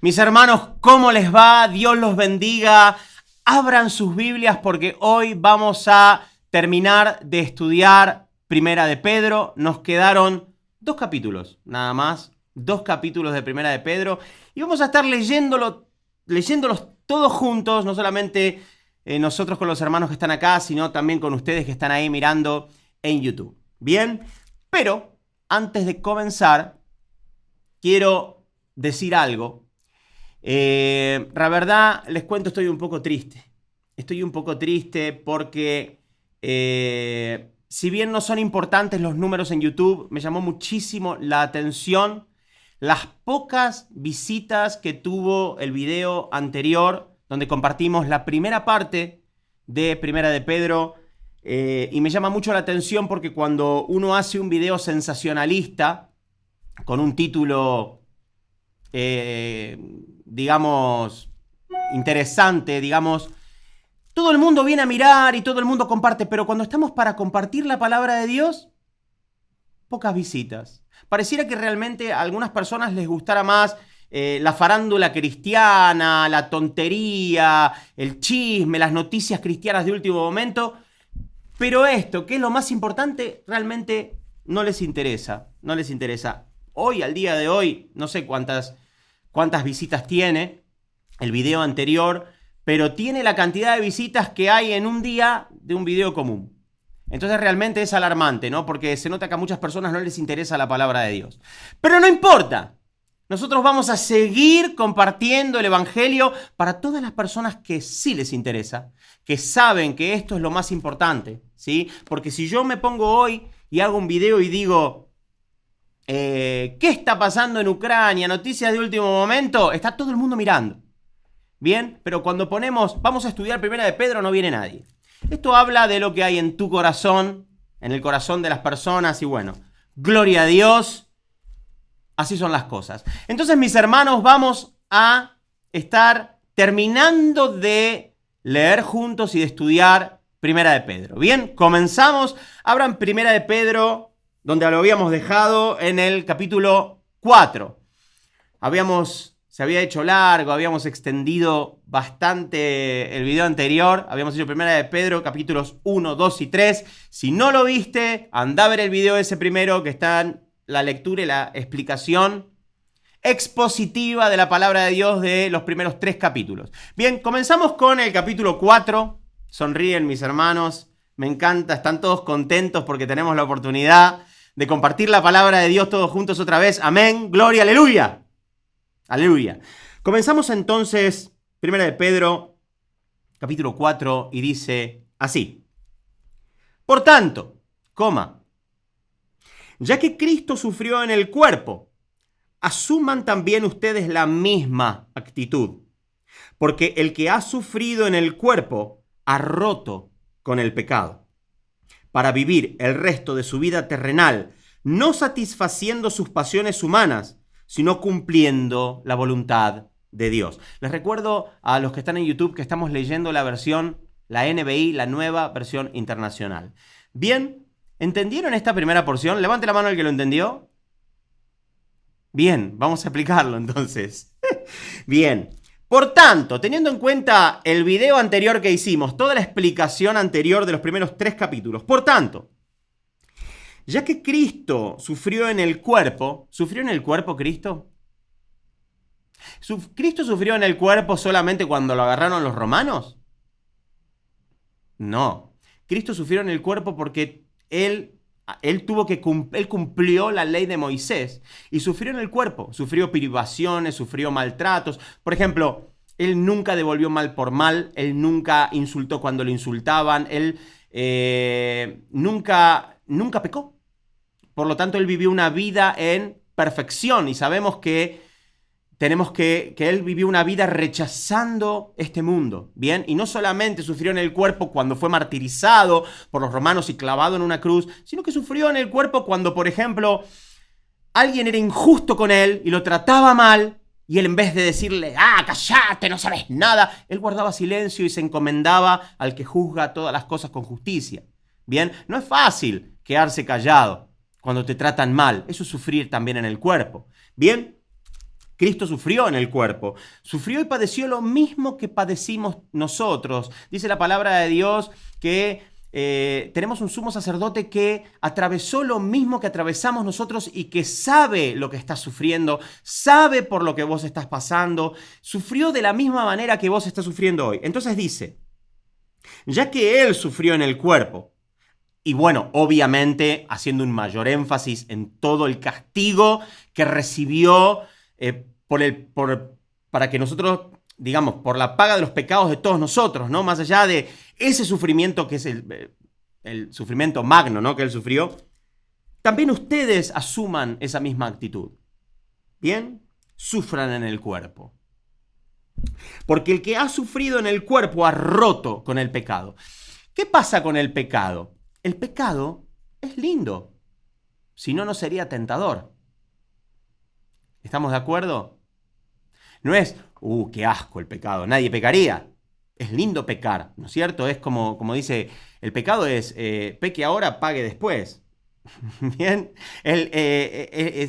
Mis hermanos, ¿cómo les va? Dios los bendiga. Abran sus Biblias porque hoy vamos a terminar de estudiar Primera de Pedro. Nos quedaron 2 capítulos, nada más. 2 capítulos de Primera de Pedro. Y vamos a estar leyéndolos todos juntos, no solamente nosotros con los hermanos que están acá, sino también con ustedes que están ahí mirando en YouTube. Bien, pero antes de comenzar, quiero decir algo. La verdad, les cuento, estoy un poco triste. Estoy un poco triste porque si bien no son importantes los números en YouTube, me llamó muchísimo la atención las pocas visitas que tuvo el video anterior, donde compartimos la primera parte de Primera de Pedro. Y me llama mucho la atención porque cuando uno hace un video sensacionalista, con un título digamos, interesante, digamos, todo el mundo viene a mirar y todo el mundo comparte, pero cuando estamos para compartir la palabra de Dios, pocas visitas. Pareciera que realmente a algunas personas les gustara más la farándula cristiana, la tontería, el chisme, las noticias cristianas de último momento, pero esto, que es lo más importante, realmente no les interesa, no les interesa. Hoy, al día de hoy, no sé cuántas visitas tiene el video anterior, pero tiene la cantidad de visitas que hay en un día de un video común. Entonces realmente es alarmante, ¿no? Porque se nota que a muchas personas no les interesa la palabra de Dios. Pero no importa. Nosotros vamos a seguir compartiendo el evangelio para todas las personas que sí les interesa, que saben que esto es lo más importante, ¿sí? Porque si yo me pongo hoy y hago un video y digo, ¿qué está pasando en Ucrania? Noticias de último momento. Está todo el mundo mirando. Bien, pero cuando ponemos, vamos a estudiar Primera de Pedro, no viene nadie. Esto habla de lo que hay en tu corazón, en el corazón de las personas y bueno, gloria a Dios, así son las cosas. Entonces, mis hermanos, vamos a estar terminando de leer juntos y de estudiar Primera de Pedro. Bien, comenzamos. Abran Primera de Pedro, donde lo habíamos dejado en el capítulo 4. Se había hecho largo, habíamos extendido bastante el video anterior. Habíamos hecho Primera de Pedro, capítulos 1, 2 y 3. Si no lo viste, anda a ver el video ese primero, que está en la lectura y la explicación expositiva de la palabra de Dios de los primeros 3 capítulos. Bien, comenzamos con el capítulo 4. Sonríen, mis hermanos. Me encanta, están todos contentos porque tenemos la oportunidad de compartir la palabra de Dios todos juntos otra vez. Amén, gloria, aleluya. Aleluya. Comenzamos entonces Primera de Pedro, capítulo 4, y dice así. Por tanto, ya que Cristo sufrió en el cuerpo, asuman también ustedes la misma actitud. Porque el que ha sufrido en el cuerpo ha roto con el pecado, para vivir el resto de su vida terrenal, no satisfaciendo sus pasiones humanas, sino cumpliendo la voluntad de Dios. Les recuerdo a los que están en YouTube que estamos leyendo la NBI, la nueva versión internacional. Bien, ¿entendieron esta primera porción? Levante la mano el que lo entendió. Bien, vamos a explicarlo entonces. Bien, por tanto, teniendo en cuenta el video anterior que hicimos, toda la explicación anterior de los primeros 3 capítulos, por tanto, ya que Cristo sufrió en el cuerpo, ¿sufrió en el cuerpo Cristo? ¿Cristo sufrió en el cuerpo solamente cuando lo agarraron los romanos? No. Cristo sufrió en el cuerpo porque él cumplió la ley de Moisés y sufrió en el cuerpo. Sufrió privaciones, sufrió maltratos. Por ejemplo, él nunca devolvió mal por mal, él nunca insultó cuando lo insultaban, él nunca pecó. Por lo tanto, él vivió una vida en perfección y sabemos que él vivió una vida rechazando este mundo, ¿bien? Y no solamente sufrió en el cuerpo cuando fue martirizado por los romanos y clavado en una cruz, sino que sufrió en el cuerpo cuando, por ejemplo, alguien era injusto con él y lo trataba mal, y él, en vez de decirle, cállate, no sabes nada, él guardaba silencio y se encomendaba al que juzga todas las cosas con justicia, ¿bien? No es fácil quedarse callado cuando te tratan mal. Eso es sufrir también en el cuerpo. Bien, Cristo sufrió en el cuerpo. Sufrió y padeció lo mismo que padecimos nosotros. Dice la palabra de Dios que tenemos un sumo sacerdote que atravesó lo mismo que atravesamos nosotros y que sabe lo que estás sufriendo, sabe por lo que vos estás pasando, sufrió de la misma manera que vos estás sufriendo hoy. Entonces dice, ya que Él sufrió en el cuerpo, y bueno, obviamente haciendo un mayor énfasis en todo el castigo que recibió para que nosotros, digamos, por la paga de los pecados de todos nosotros, ¿no? Más allá de ese sufrimiento que es el sufrimiento magno, ¿no? Que Él sufrió, también ustedes asuman esa misma actitud. ¿Bien? Sufran en el cuerpo. Porque el que ha sufrido en el cuerpo ha roto con el pecado. ¿Qué pasa con el pecado? El pecado es lindo. Si no, no sería tentador. ¿Estamos de acuerdo? No es, qué asco el pecado, nadie pecaría. Es lindo pecar, ¿no es cierto? Es como dice, el pecado es, peque ahora, pague después. Bien,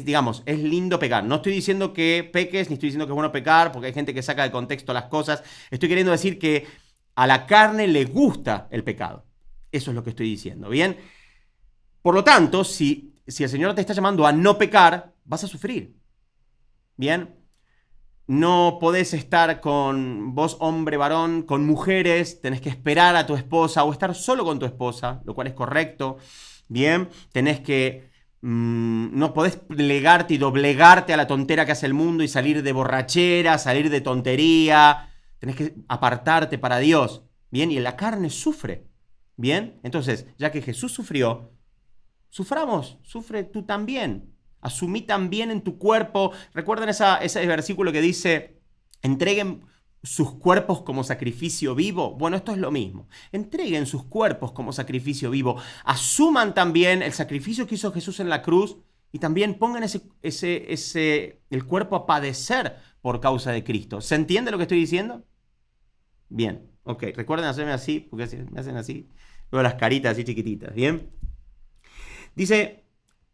digamos, es lindo pecar. No estoy diciendo que peques, ni estoy diciendo que es bueno pecar, porque hay gente que saca de contexto las cosas. Estoy queriendo decir que a la carne le gusta el pecado. Eso es lo que estoy diciendo, ¿bien? Por lo tanto, si el Señor te está llamando a no pecar, vas a sufrir. ¿Bien? No podés estar con vos, hombre, varón, con mujeres, tenés que esperar a tu esposa o estar solo con tu esposa, lo cual es correcto. Bien, tenés que, no podés plegarte y doblegarte a la tontera que hace el mundo y salir de borrachera, salir de tontería. Tenés que apartarte para Dios. Bien, y la carne sufre. Bien, entonces, ya que Jesús sufrió, suframos, sufre tú también. Asumí también en tu cuerpo. ¿Recuerdan ese versículo que dice, entreguen sus cuerpos como sacrificio vivo? Bueno, esto es lo mismo. Entreguen sus cuerpos como sacrificio vivo. Asuman también el sacrificio que hizo Jesús en la cruz y también pongan el cuerpo a padecer por causa de Cristo. ¿Se entiende lo que estoy diciendo? Bien, ok. Recuerden hacerme así, porque me hacen así. Veo las caritas así chiquititas, ¿bien? Dice,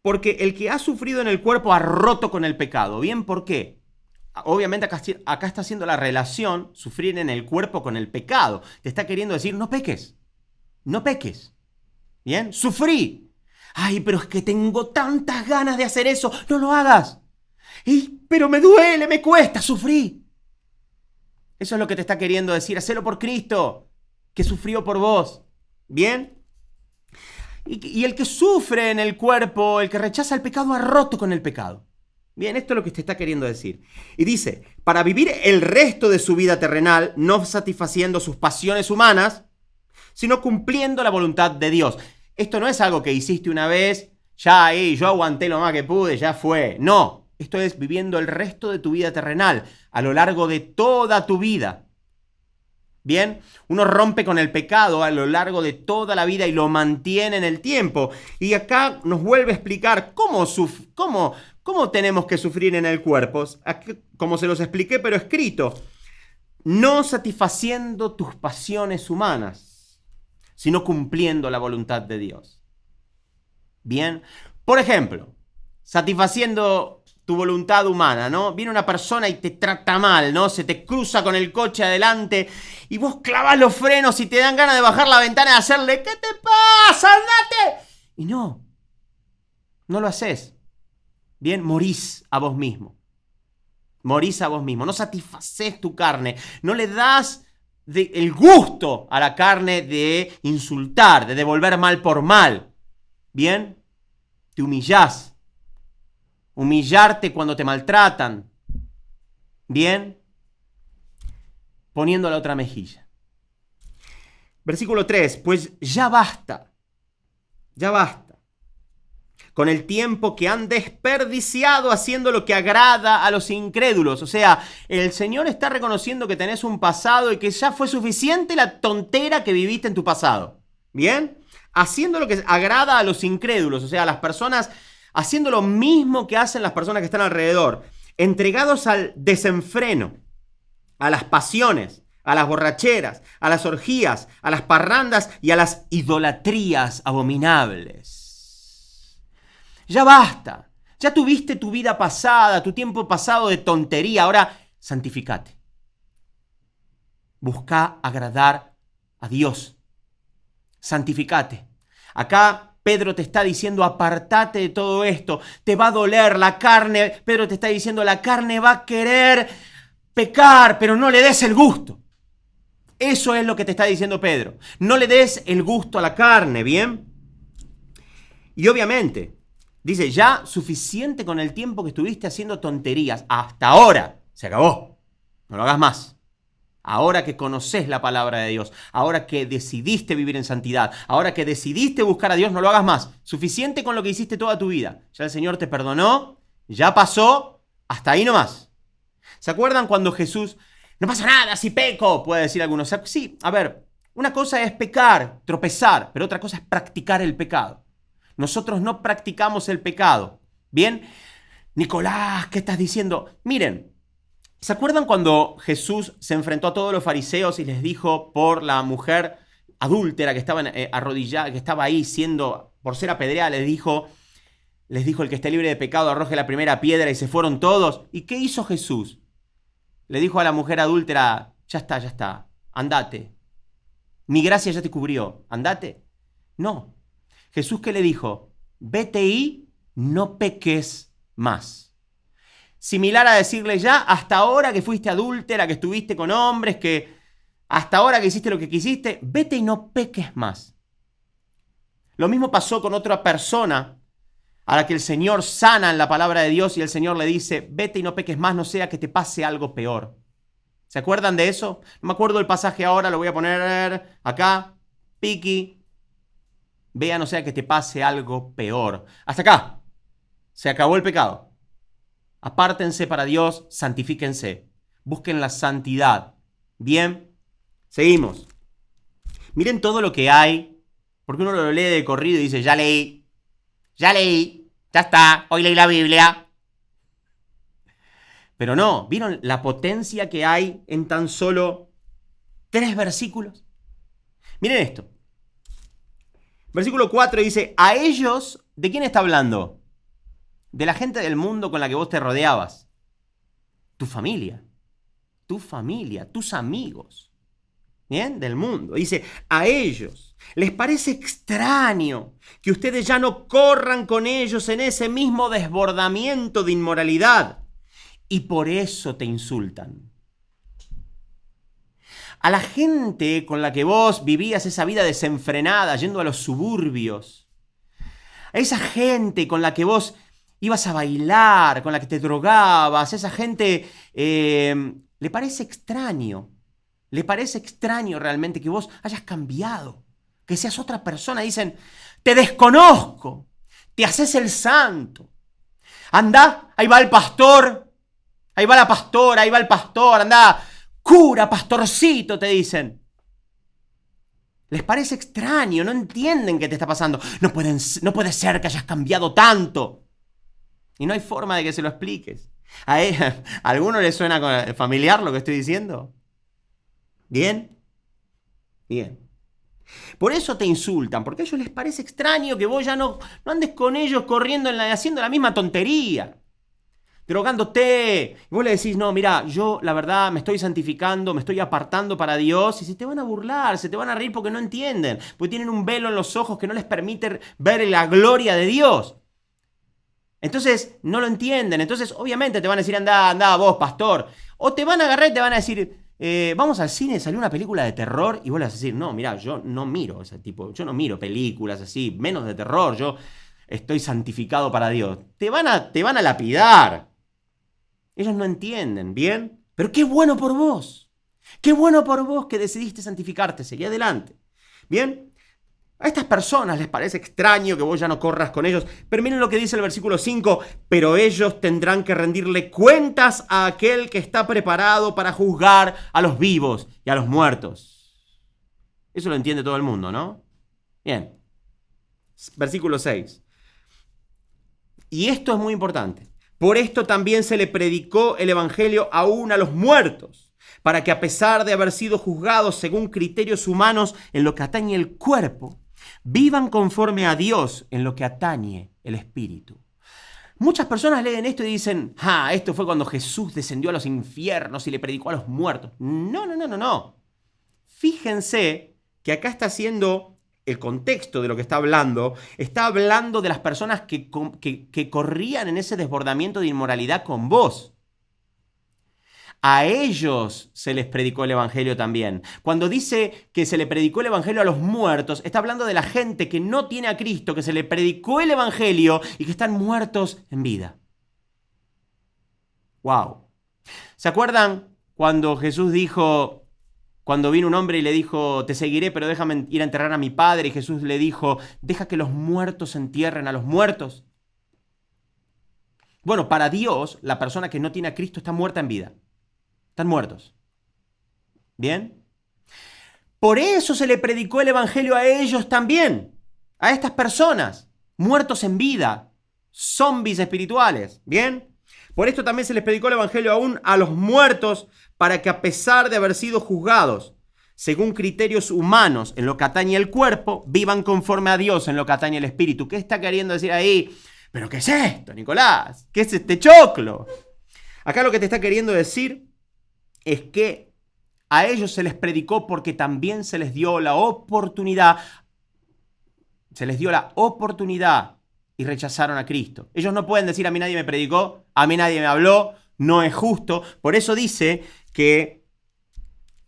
porque el que ha sufrido en el cuerpo ha roto con el pecado. ¿Bien? ¿Por qué? Obviamente acá está haciendo la relación, sufrir en el cuerpo con el pecado. Te está queriendo decir, no peques. No peques. ¿Bien? Sufrí. Ay, pero es que tengo tantas ganas de hacer eso. No lo hagas. Pero me duele, me cuesta, sufrí. Eso es lo que te está queriendo decir. Hacelo por Cristo, que sufrió por vos. ¿Bien? Y el que sufre en el cuerpo, el que rechaza el pecado, ha roto con el pecado. Bien, esto es lo que te está queriendo decir. Y dice, para vivir el resto de su vida terrenal, no satisfaciendo sus pasiones humanas, sino cumpliendo la voluntad de Dios. Esto no es algo que hiciste una vez, ya ahí, yo aguanté lo más que pude, ya fue. No, esto es viviendo el resto de tu vida terrenal, a lo largo de toda tu vida. Bien, uno rompe con el pecado a lo largo de toda la vida y lo mantiene en el tiempo. Y acá nos vuelve a explicar cómo tenemos que sufrir en el cuerpo. Aquí, como se los expliqué, pero escrito. No satisfaciendo tus pasiones humanas, sino cumpliendo la voluntad de Dios. Bien, por ejemplo, satisfaciendo tu voluntad humana, ¿no? Viene una persona y te trata mal, ¿no? Se te cruza con el coche adelante y vos clavas los frenos y te dan ganas de bajar la ventana y hacerle, ¿qué te pasa? ¡Andate! Y no lo haces. Bien, morís a vos mismo. Morís a vos mismo. No satisfaces tu carne. No le das el gusto a la carne de insultar, de devolver mal por mal. Bien, te humillás. Humillarte cuando te maltratan. Bien. Poniendo la otra mejilla. Versículo 3. Pues ya basta. Ya basta. Con el tiempo que han desperdiciado haciendo lo que agrada a los incrédulos. O sea, el Señor está reconociendo que tenés un pasado y que ya fue suficiente la tontera que viviste en tu pasado. Bien. Haciendo lo que agrada a los incrédulos. O sea, a las personas haciendo lo mismo que hacen las personas que están alrededor, entregados al desenfreno, a las pasiones, a las borracheras, a las orgías, a las parrandas y a las idolatrías abominables. Ya basta Ya tuviste tu vida pasada, tu tiempo pasado de tontería. Ahora, santificate. Busca agradar a Dios. Santificate. Acá Pedro te está diciendo, apartate de todo esto. Te va a doler la carne. Pedro te está diciendo, la carne va a querer pecar, pero no le des el gusto. Eso es lo que te está diciendo Pedro. No le des el gusto a la carne, ¿bien? Y obviamente, dice, ya suficiente con el tiempo que estuviste haciendo tonterías. Hasta ahora. Se acabó. No lo hagas más. Ahora que conoces la palabra de Dios, ahora que decidiste vivir en santidad, ahora que decidiste buscar a Dios, no lo hagas más. Suficiente con lo que hiciste toda tu vida. Ya el Señor te perdonó, ya pasó, hasta ahí nomás. ¿Se acuerdan cuando Jesús, no pasa nada si peco, puede decir algunos? Sí, a ver, una cosa es pecar, tropezar, pero otra cosa es practicar el pecado. Nosotros no practicamos el pecado. ¿Bien? Nicolás, ¿qué estás diciendo? Miren, ¿se acuerdan cuando Jesús se enfrentó a todos los fariseos y les dijo por la mujer adúltera que estaba arrodillada, que estaba ahí siendo, por ser apedreada, les dijo, el que esté libre de pecado arroje la primera piedra, y se fueron todos? ¿Y qué hizo Jesús? Le dijo a la mujer adúltera, ya está, andate. Mi gracia ya te cubrió, andate. No. Jesús, ¿qué le dijo? Vete y no peques más. Similar a decirle, ya hasta ahora que fuiste adúltera, que estuviste con hombres, que hasta ahora que hiciste lo que quisiste, vete y no peques más. Lo mismo pasó con otra persona a la que el Señor sana en la palabra de Dios y el Señor le dice, vete y no peques más, no sea que te pase algo peor. ¿Se acuerdan de eso? No me acuerdo el pasaje ahora, lo voy a poner acá, piqui. Vea, no sea que te pase algo peor. Hasta acá. Se acabó el pecado. Apártense para Dios, santifíquense. Busquen la santidad. Bien, seguimos. Miren todo lo que hay, porque uno lo lee de corrido y dice, ya leí, ya está, hoy leí la Biblia. Pero no, ¿vieron la potencia que hay en tan solo 3 versículos? Miren esto. Versículo 4 dice, a ellos, ¿de quién está hablando? De la gente del mundo con la que vos te rodeabas. Tu familia, tus amigos. ¿Bien? Del mundo. Dice, a ellos les parece extraño que ustedes ya no corran con ellos en ese mismo desbordamiento de inmoralidad. Y por eso te insultan. A la gente con la que vos vivías esa vida desenfrenada, yendo a los suburbios. A esa gente con la que vos ibas a bailar, con la que te drogabas, esa gente le parece extraño. Le parece extraño realmente que vos hayas cambiado, que seas otra persona. Dicen, te desconozco, te haces el santo. Andá, ahí va el pastor, ahí va la pastora, ahí va el pastor, andá, cura, pastorcito, te dicen. Les parece extraño, no entienden qué te está pasando. No puede ser que hayas cambiado tanto. Y no hay forma de que se lo expliques. ¿A alguno le suena familiar lo que estoy diciendo? ¿Bien? Bien. Por eso te insultan, porque a ellos les parece extraño que vos ya no andes con ellos corriendo, haciendo la misma tontería, drogándote. Y vos le decís, no, mira, yo la verdad me estoy santificando, me estoy apartando para Dios, y se te van a burlar, se te van a reír porque no entienden, porque tienen un velo en los ojos que no les permite ver la gloria de Dios. Entonces, no lo entienden. Entonces, obviamente te van a decir, anda vos, pastor. O te van a agarrar y te van a decir, vamos al cine, salió una película de terror. Y vos le vas a decir, no, mira, yo no miro ese tipo. Yo no miro películas así, menos de terror. Yo estoy santificado para Dios. Te van a lapidar. Ellos no entienden, ¿bien? Pero qué bueno por vos. Qué bueno por vos que decidiste santificarte. Seguí adelante. ¿Bien? A estas personas les parece extraño que vos ya no corras con ellos. Pero miren lo que dice el versículo 5. Pero ellos tendrán que rendirle cuentas a aquel que está preparado para juzgar a los vivos y a los muertos. Eso lo entiende todo el mundo, ¿no? Bien. Versículo 6. Y esto es muy importante. Por esto también se le predicó el evangelio aún a los muertos, para que a pesar de haber sido juzgados según criterios humanos en lo que atañe el cuerpo, vivan conforme a Dios en lo que atañe el espíritu. Muchas personas leen esto y dicen, esto fue cuando Jesús descendió a los infiernos y le predicó a los muertos. No, no, no, no, no. Fíjense que acá está haciendo el contexto de lo que está hablando de las personas que corrían en ese desbordamiento de inmoralidad con vos. A ellos se les predicó el evangelio también. Cuando dice que se le predicó el evangelio a los muertos, está hablando de la gente que no tiene a Cristo, que se le predicó el evangelio y que están muertos en vida. ¡Wow! ¿Se acuerdan cuando Jesús dijo, cuando vino un hombre y le dijo, te seguiré, pero déjame ir a enterrar a mi padre? Y Jesús le dijo, deja que los muertos entierren a los muertos. Bueno, para Dios, la persona que no tiene a Cristo está muerta en vida. Están muertos. ¿Bien? Por eso se le predicó el evangelio a ellos también. A estas personas, muertos en vida, zombies espirituales. ¿Bien? Por esto también se les predicó el evangelio aún a los muertos, para que a pesar de haber sido juzgados según criterios humanos en lo que atañe el cuerpo, vivan conforme a Dios en lo que atañe el espíritu. ¿Qué está queriendo decir ahí? ¿Pero qué es esto, Nicolás? ¿Qué es este choclo? Acá lo que te está queriendo decir es que a ellos se les predicó porque también se les dio la oportunidad. Se les dio la oportunidad y rechazaron a Cristo. Ellos no pueden decir, a mí nadie me predicó, a mí nadie me habló, no es justo. Por eso dice que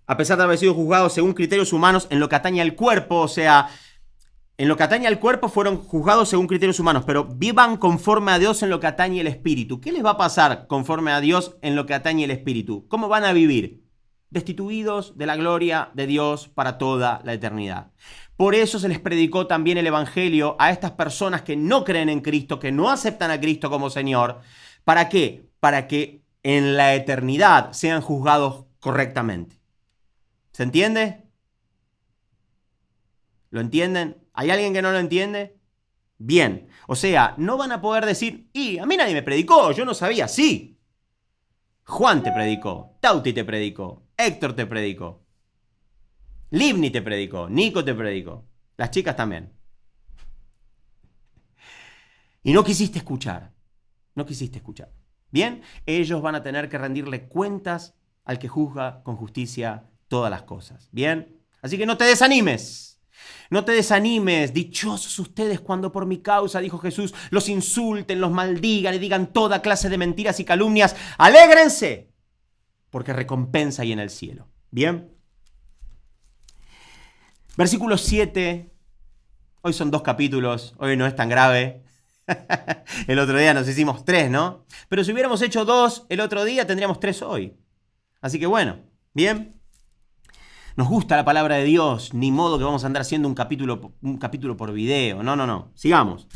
a pesar de haber sido juzgados según criterios humanos en lo que atañe al cuerpo, o sea, en lo que atañe al cuerpo fueron juzgados según criterios humanos, pero vivan conforme a Dios en lo que atañe el espíritu. ¿Qué les va a pasar conforme a Dios en lo que atañe el espíritu? ¿Cómo van a vivir? Destituidos de la gloria de Dios para toda la eternidad. Por eso se les predicó también el evangelio a estas personas que no creen en Cristo, que no aceptan a Cristo como Señor. ¿Para qué? Para que en la eternidad sean juzgados correctamente. ¿Se entiende? ¿Lo entienden? ¿Hay alguien que no lo entiende? Bien. O sea, no van a poder decir, a mí nadie me predicó, yo no sabía. Sí. Juan te predicó, Tauti te predicó, Héctor te predicó, Livni te predicó, Nico te predicó, las chicas también. Y no quisiste escuchar. No quisiste escuchar. Bien, ellos van a tener que rendirle cuentas al que juzga con justicia todas las cosas. Bien, así que no te desanimes. No te desanimes. Dichosos ustedes cuando por mi causa, dijo Jesús, los insulten, los maldigan y digan toda clase de mentiras y calumnias. Alégrense, porque recompensa hay en el cielo. Bien. Versículo 7. Hoy son 2 capítulos. Hoy no es tan grave. El otro día nos hicimos 3, ¿no? Pero si hubiéramos hecho 2 el otro día, tendríamos 3 hoy. Así que bueno, bien. Nos gusta la palabra de Dios, ni modo que vamos a andar haciendo un capítulo por video. No, no, no. Sigamos.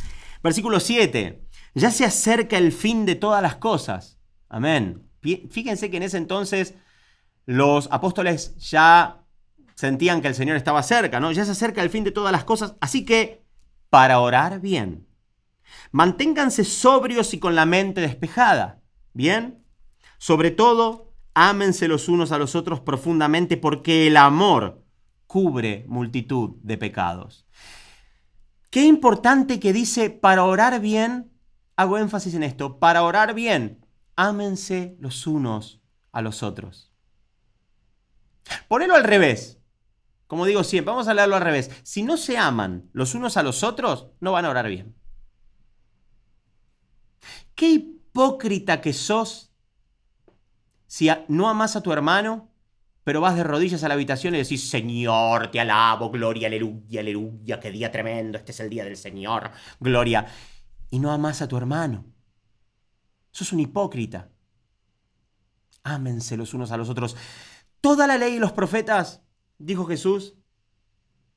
Versículo 7. Ya se acerca el fin de todas las cosas. Amén. Fíjense que en ese entonces los apóstoles ya sentían que el Señor estaba cerca, ¿no? Ya se acerca el fin de todas las cosas. Así que, para orar bien, manténganse sobrios y con la mente despejada. ¿Bien? Sobre todo, ámense los unos a los otros profundamente, porque el amor cubre multitud de pecados. Qué importante que dice, para orar bien, hago énfasis en esto, para orar bien, ámense los unos a los otros. Ponelo al revés. Como digo siempre, vamos a leerlo al revés. Si no se aman los unos a los otros, no van a orar bien. Qué hipócrita que sos si no amás a tu hermano, pero vas de rodillas a la habitación y decís, Señor, te alabo, gloria, aleluya, aleluya, qué día tremendo, este es el día del Señor, gloria. Y no amás a tu hermano. Sos un hipócrita. Ámense los unos a los otros. Toda la ley y los profetas, dijo Jesús,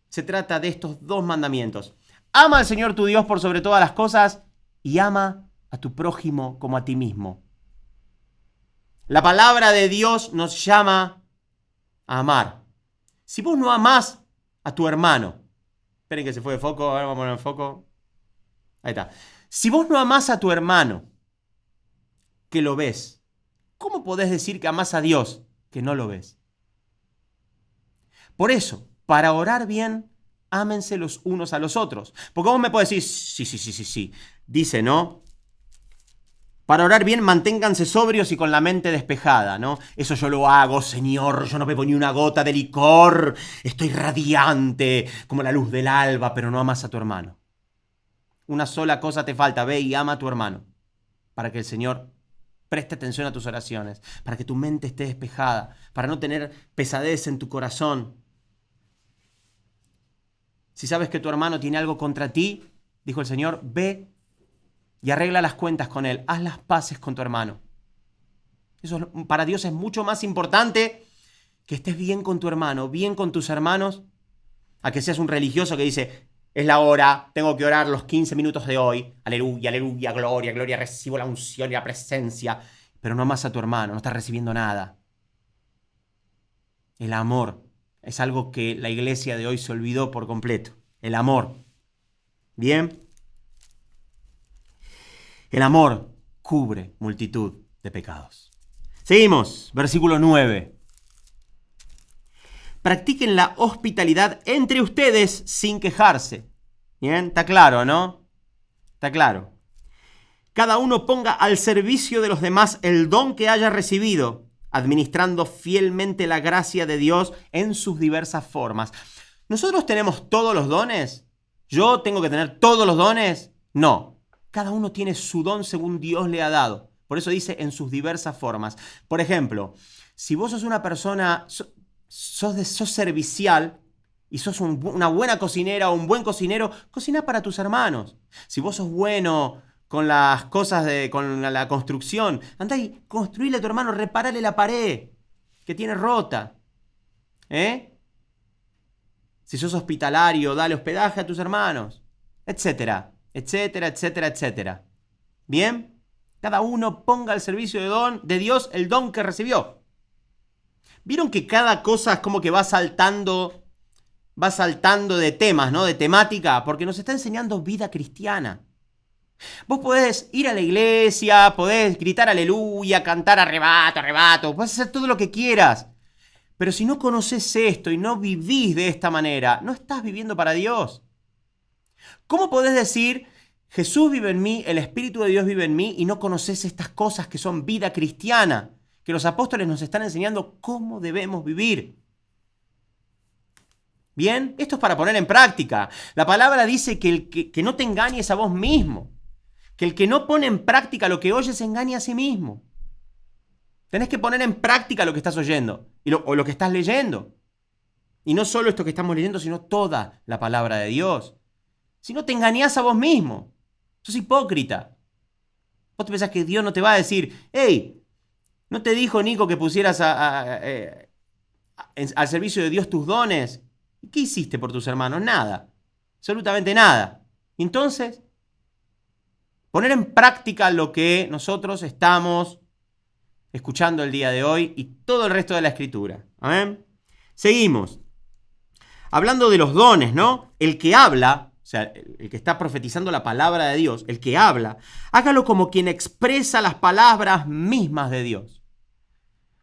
se trata de estos 2 mandamientos. Ama al Señor tu Dios por sobre todas las cosas y ama a tu prójimo como a ti mismo. La palabra de Dios nos llama a amar. Si vos no amás a tu hermano, esperen que se fue de foco, ahora vamos a poner en foco. Ahí está. Si vos no amás a tu hermano, que lo ves, ¿cómo podés decir que amás a Dios, que no lo ves? Por eso, para orar bien, ámense los unos a los otros. Porque vos me podés decir, sí. Dice, ¿no? Para orar bien, manténganse sobrios y con la mente despejada, ¿no? Eso yo lo hago, Señor, yo no bebo ni una gota de licor, estoy radiante como la luz del alba, pero no amas a tu hermano. Una sola cosa te falta, ve y ama a tu hermano, para que el Señor preste atención a tus oraciones, para que tu mente esté despejada, para no tener pesadez en tu corazón. Si sabes que tu hermano tiene algo contra ti, dijo el Señor, ve y arregla las cuentas con él, haz las paces con tu hermano. Eso para Dios es mucho más importante que estés bien con tu hermano, bien con tus hermanos, a que seas un religioso que dice, es la hora, tengo que orar los 15 minutos de hoy, aleluya, aleluya, gloria, gloria, recibo la unción y la presencia, pero no amas a tu hermano, no estás recibiendo nada. El amor es algo que la iglesia de hoy se olvidó por completo, el amor. Bien. El amor cubre multitud de pecados. Seguimos, versículo 9. Practiquen la hospitalidad entre ustedes sin quejarse. Bien, está claro, ¿no? Está claro. Cada uno ponga al servicio de los demás el don que haya recibido, administrando fielmente la gracia de Dios en sus diversas formas. ¿Nosotros tenemos todos los dones? ¿Yo tengo que tener todos los dones? No. Cada uno tiene su don según Dios le ha dado. Por eso dice en sus diversas formas. Por ejemplo, si vos sos una persona, sos servicial y sos una buena cocinera o un buen cocinero, cocina para tus hermanos. Si vos sos bueno con las cosas con la construcción, andá y construile a tu hermano, reparale la pared que tiene rota. Si sos hospitalario, dale hospedaje a tus hermanos, etcétera. Etcétera, etcétera, etcétera. ¿Bien? Cada uno ponga al servicio de Dios el don que recibió. ¿Vieron que cada cosa es como que va saltando de temas, ¿no? De temática, porque nos está enseñando vida cristiana. Vos podés ir a la iglesia, podés gritar aleluya, cantar arrebato, arrebato, podés hacer todo lo que quieras. Pero si no conoces esto y no vivís de esta manera, no estás viviendo para Dios. ¿Cómo podés decir, Jesús vive en mí, el Espíritu de Dios vive en mí, y no conoces estas cosas que son vida cristiana, que los apóstoles nos están enseñando cómo debemos vivir? Bien, esto es para poner en práctica. La palabra dice que no te engañes a vos mismo, que el que no pone en práctica lo que oye se engaña a sí mismo. Tenés que poner en práctica lo que estás oyendo o lo que estás leyendo. Y no solo esto que estamos leyendo, sino toda la palabra de Dios. Si no te engañás a vos mismo, sos hipócrita. Vos te pensás que Dios no te va a decir, hey, ¿no te dijo Nico que pusieras al servicio de Dios tus dones? ¿Y qué hiciste por tus hermanos? Nada, absolutamente nada. Y entonces, poner en práctica lo que nosotros estamos escuchando el día de hoy y todo el resto de la Escritura. ¿Amén? Seguimos. Hablando de los dones, ¿no? El que habla, o sea, el que está profetizando la palabra de Dios, el que habla, hágalo como quien expresa las palabras mismas de Dios.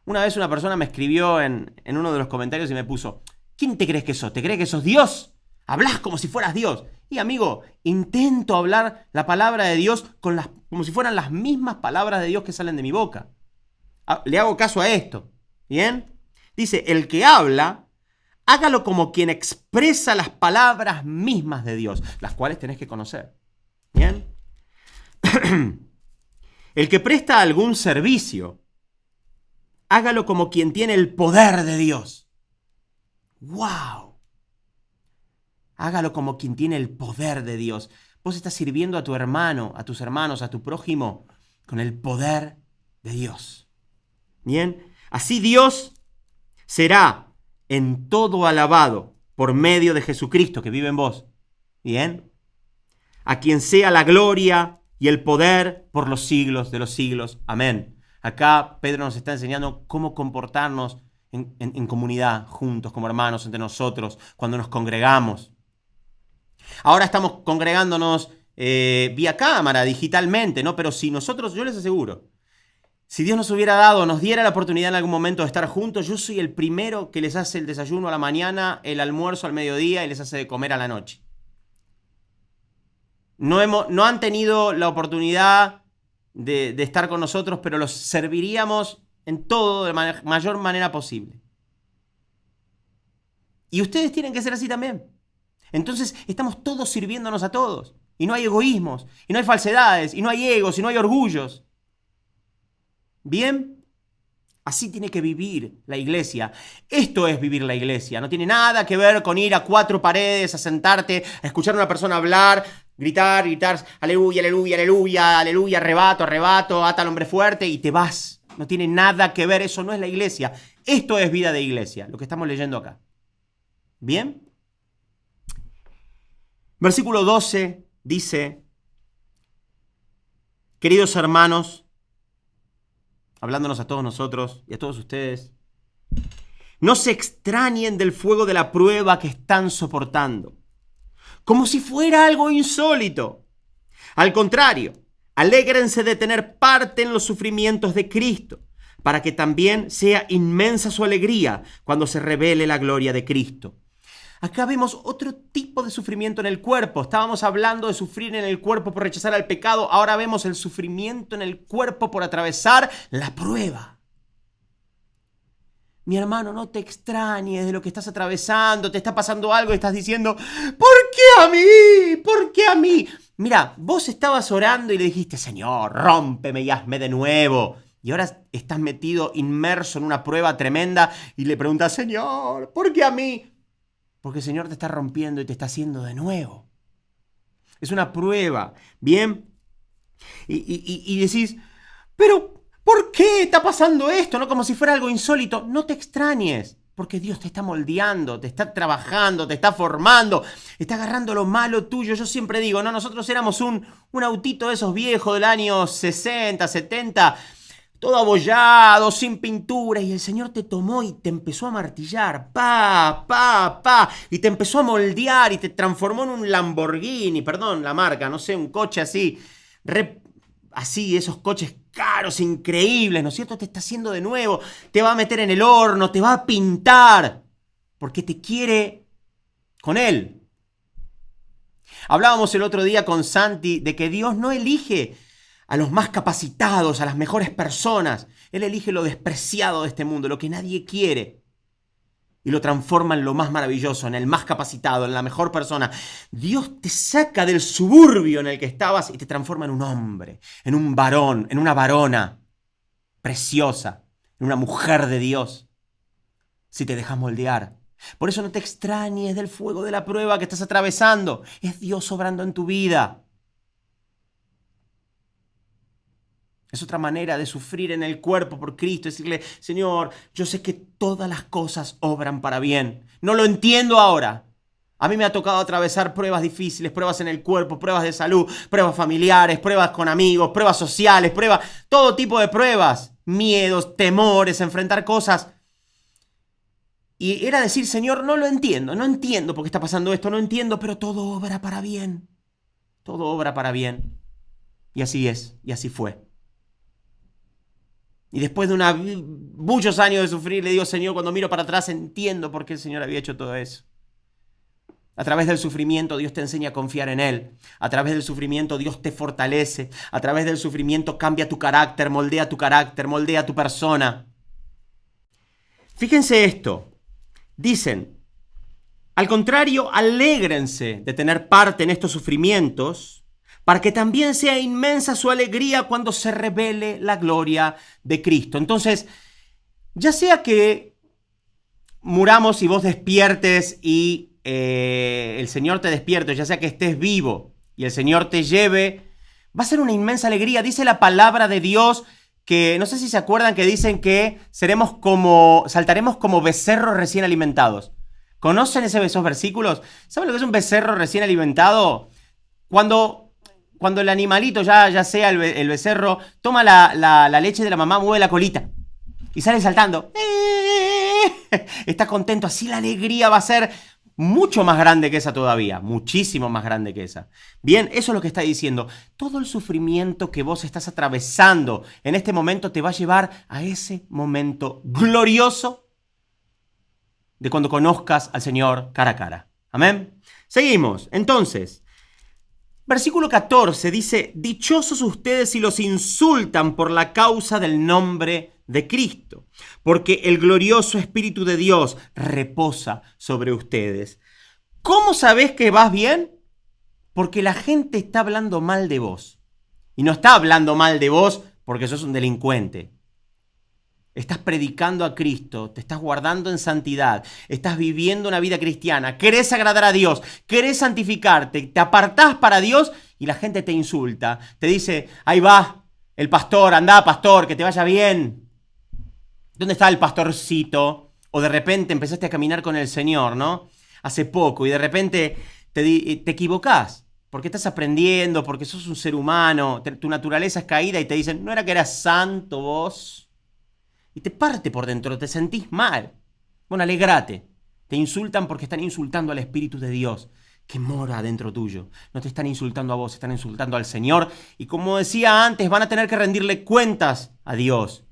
Una vez una persona me escribió en uno de los comentarios y me puso, ¿quién te crees que sos? ¿Te crees que sos Dios? Hablas como si fueras Dios. Y amigo, intento hablar la palabra de Dios como si fueran las mismas palabras de Dios que salen de mi boca. Le hago caso a esto. ¿Bien? Dice, el que habla, hágalo como quien expresa las palabras mismas de Dios, las cuales tenés que conocer. ¿Bien? El que presta algún servicio, hágalo como quien tiene el poder de Dios. ¡Wow! Hágalo como quien tiene el poder de Dios. Vos estás sirviendo a tu hermano, a tus hermanos, a tu prójimo, con el poder de Dios. ¿Bien? Así Dios será en todo alabado por medio de Jesucristo que vive en vos. ¿Bien? A quien sea la gloria y el poder por los siglos de los siglos. Amén. Acá Pedro nos está enseñando cómo comportarnos en comunidad, juntos, como hermanos, entre nosotros, cuando nos congregamos. Ahora estamos congregándonos vía cámara, digitalmente, ¿no? Pero si nosotros, yo les aseguro, si Dios nos hubiera dado, nos diera la oportunidad en algún momento de estar juntos, yo soy el primero que les hace el desayuno a la mañana, el almuerzo al mediodía y les hace de comer a la noche. No han tenido la oportunidad de estar con nosotros, pero los serviríamos en todo de la mayor manera posible. Y ustedes tienen que ser así también. Entonces estamos todos sirviéndonos a todos. Y no hay egoísmos, y no hay falsedades, y no hay egos, y no hay orgullos. ¿Bien? Así tiene que vivir la iglesia. Esto es vivir la iglesia. No tiene nada que ver con ir a cuatro paredes, a sentarte, a escuchar a una persona hablar, gritar, aleluya, aleluya, aleluya, aleluya, arrebato, arrebato, ata al hombre fuerte y te vas. No tiene nada que ver, eso no es la iglesia. Esto es vida de iglesia, lo que estamos leyendo acá. ¿Bien? Versículo 12 dice, queridos hermanos, hablándonos a todos nosotros y a todos ustedes, no se extrañen del fuego de la prueba que están soportando, como si fuera algo insólito. Al contrario, alégrense de tener parte en los sufrimientos de Cristo, para que también sea inmensa su alegría cuando se revele la gloria de Cristo. Acá vemos otro tipo de sufrimiento en el cuerpo. Estábamos hablando de sufrir en el cuerpo por rechazar al pecado. Ahora vemos el sufrimiento en el cuerpo por atravesar la prueba. Mi hermano, no te extrañes de lo que estás atravesando. Te está pasando algo y estás diciendo, ¿por qué a mí? ¿Por qué a mí? Mira, vos estabas orando y le dijiste, Señor, rómpeme y hazme de nuevo. Y ahora estás metido, inmerso en una prueba tremenda y le preguntas, Señor, ¿por qué a mí? Porque el Señor te está rompiendo y te está haciendo de nuevo. Es una prueba, ¿bien? Y decís, pero ¿por qué está pasando esto? ¿No? Como si fuera algo insólito. No te extrañes, porque Dios te está moldeando, te está trabajando, te está formando, está agarrando lo malo tuyo. Yo siempre digo, ¿no? Nosotros éramos un autito de esos viejos del año 60, 70, todo abollado, sin pintura, y el Señor te tomó y te empezó a martillar, y te empezó a moldear y te transformó en un Lamborghini, perdón, la marca, no sé, un coche así, así, esos coches caros, increíbles, ¿no es cierto? Te está haciendo de nuevo, te va a meter en el horno, te va a pintar, porque te quiere con Él. Hablábamos el otro día con Santi de que Dios no elige a los más capacitados, a las mejores personas. Él elige lo despreciado de este mundo, lo que nadie quiere, y lo transforma en lo más maravilloso, en el más capacitado, en la mejor persona. Dios te saca del suburbio en el que estabas y te transforma en un hombre, en un varón, en una varona preciosa, en una mujer de Dios, si te dejas moldear. Por eso no te extrañes del fuego de la prueba que estás atravesando. Es Dios obrando en tu vida. Es otra manera de sufrir en el cuerpo por Cristo, decirle, Señor, yo sé que todas las cosas obran para bien. No lo entiendo ahora. A mí me ha tocado atravesar pruebas difíciles, pruebas en el cuerpo, pruebas de salud, pruebas familiares, pruebas con amigos, pruebas sociales, pruebas, todo tipo de pruebas, miedos, temores, enfrentar cosas. Y era decir, Señor, no lo entiendo, no entiendo por qué está pasando esto, no entiendo, pero todo obra para bien. Todo obra para bien. Y así es, y así fue. Y después de muchos años de sufrir, le digo, Señor, cuando miro para atrás entiendo por qué el Señor había hecho todo eso. A través del sufrimiento Dios te enseña a confiar en Él. A través del sufrimiento Dios te fortalece. A través del sufrimiento cambia tu carácter, moldea tu persona. Fíjense esto. Dicen, al contrario, alégrense de tener parte en estos sufrimientos, para que también sea inmensa su alegría cuando se revele la gloria de Cristo. Entonces, ya sea que muramos y vos despiertes y el Señor te despierte, ya sea que estés vivo y el Señor te lleve, va a ser una inmensa alegría. Dice la palabra de Dios que, no sé si se acuerdan que dicen que saltaremos como becerros recién alimentados. ¿Conocen esos versículos? ¿Saben lo que es un becerro recién alimentado? Cuando el animalito, ya sea el becerro, toma la leche de la mamá, mueve la colita y sale saltando. Está contento, así la alegría va a ser mucho más grande que esa todavía, muchísimo más grande que esa. Bien, eso es lo que está diciendo. Todo el sufrimiento que vos estás atravesando en este momento te va a llevar a ese momento glorioso de cuando conozcas al Señor cara a cara. Amén. Seguimos, entonces. Versículo 14 dice, dichosos ustedes si los insultan por la causa del nombre de Cristo, porque el glorioso Espíritu de Dios reposa sobre ustedes. ¿Cómo sabés que vas bien? Porque la gente está hablando mal de vos. Y no está hablando mal de vos porque sos un delincuente. Estás predicando a Cristo, te estás guardando en santidad, estás viviendo una vida cristiana, querés agradar a Dios, querés santificarte, te apartás para Dios y la gente te insulta. Te dice, ahí va el pastor, andá pastor, que te vaya bien. ¿Dónde está el pastorcito? O de repente empezaste a caminar con el Señor, ¿no? Hace poco y de repente te equivocás. Porque estás aprendiendo, porque sos un ser humano, tu naturaleza es caída y te dicen, ¿no era que eras santo vos? Y te parte por dentro, te sentís mal. Bueno, alegrate. Te insultan porque están insultando al Espíritu de Dios que mora dentro tuyo. No te están insultando a vos, están insultando al Señor. Y como decía antes, van a tener que rendirle cuentas a Dios